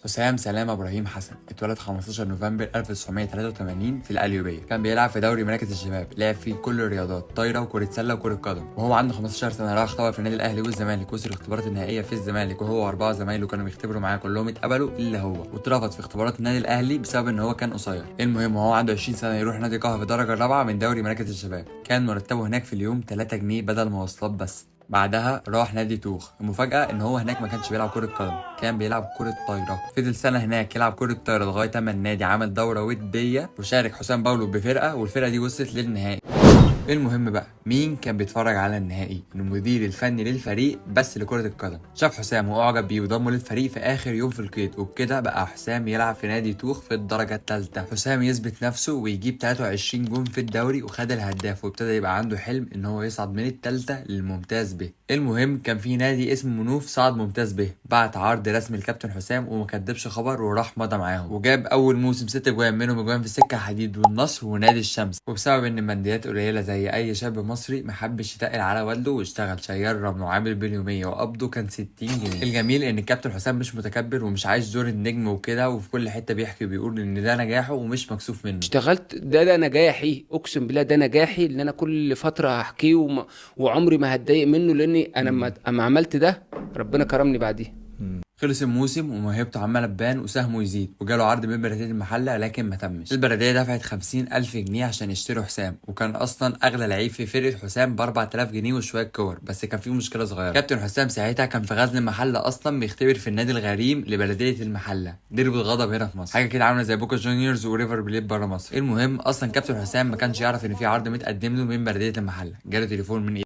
حسام سلام ابراهيم حسن اتولد 15 نوفمبر 1983 في القليوبيه. كان بيلعب في دوري مراكز الشباب، لعب فيه كل الرياضات، طايره وكره سله وكره قدم. وهو عنده 15 سنه راح اختبر في النادي الاهلي والزمالك، وصل الاختبارات النهائيه في الزمالك وهو واربعه زمايله كانوا بيختبروا معاه، كلهم اتقبلوا الا هو، واترفض في اختبارات النادي الاهلي بسبب ان هو كان قصير. المهم وهو عنده 20 سنه يروح نادي قهوه في الدرجه الرابعه من دوري مراكز الشباب. كان مرتبه هناك في اليوم 3 جنيه بدل مواصلات بس. بعدها راح نادي توخ. المفاجأة ان هو هناك ما كانش بيلعب كرة قدم، كان بيلعب كرة طايرة. فضل سنة هناك يلعب كرة طايرة لغاية اما النادي عمل دورة ودية وشارك حسام باولو بفرقة، والفرقة دي وصلت للنهائي. المهم بقى مين كان بيتفرج على النهائي؟ المدير الفني للفريق بس لكرة القدم. شاف حسام واعجب بيه وضمه للفريق في اخر يوم في القيد، وبكده بقى حسام يلعب في نادي توخ في الدرجة الثالثة. حسام يثبت نفسه ويجيب 23 جون في الدوري وخد الهداف، وابتدى يبقى عنده حلم ان هو يصعد من الثالثة للممتاز به. المهم كان في نادي اسمه منوف صعد ممتاز به، بعت عرض رسمي لكابتن حسام وما كدبش خبر وراح مضى معاهم، وجاب اول موسم 6 جوان، منهم جوان في السكة حديد والنصر ونادي الشمس. وبسبب ان الماديات قليلة زي اي شاب مصري محبش يتقل على والده واشتغل شيال رمل وعامل باليوميه، وقبضه كان 60 جنيه. الجميل ان الكابتن حسام مش متكبر ومش عايش دور النجم وكده، وفي كل حته بيحكي وبيقول ان ده نجاحه ومش مكسوف منه. اشتغلت ده نجاحي، اقسم بالله ده نجاحي، ان انا كل فتره هحكيه وعمري ما هتضايق منه، لاني انا اما عملت ده ربنا كرمني بعديه. خلص الموسم وموهبته عماله تبان وسهمه يزيد، وجاله عرض من بلديه المحله لكن ما تمش. البلديه دفعت 50,000 جنيه عشان يشتروا حسام، وكان اصلا اغلى لعيب في فرقه حسام ب 4000 جنيه وشويه كور، بس كان في مشكله صغيره. كابتن حسام ساعتها كان في غزل المحله اصلا بيختبر في النادي الغريم لبلديه المحله، درب الغضب هنا في مصر، حاجه كده عامله زي بوكا جونيورز وريفر بليت بره مصر. المهم اصلا كابتن حسام ما كانش يعرف ان في عرض متقدم له من بلديه المحله. جاله تليفون من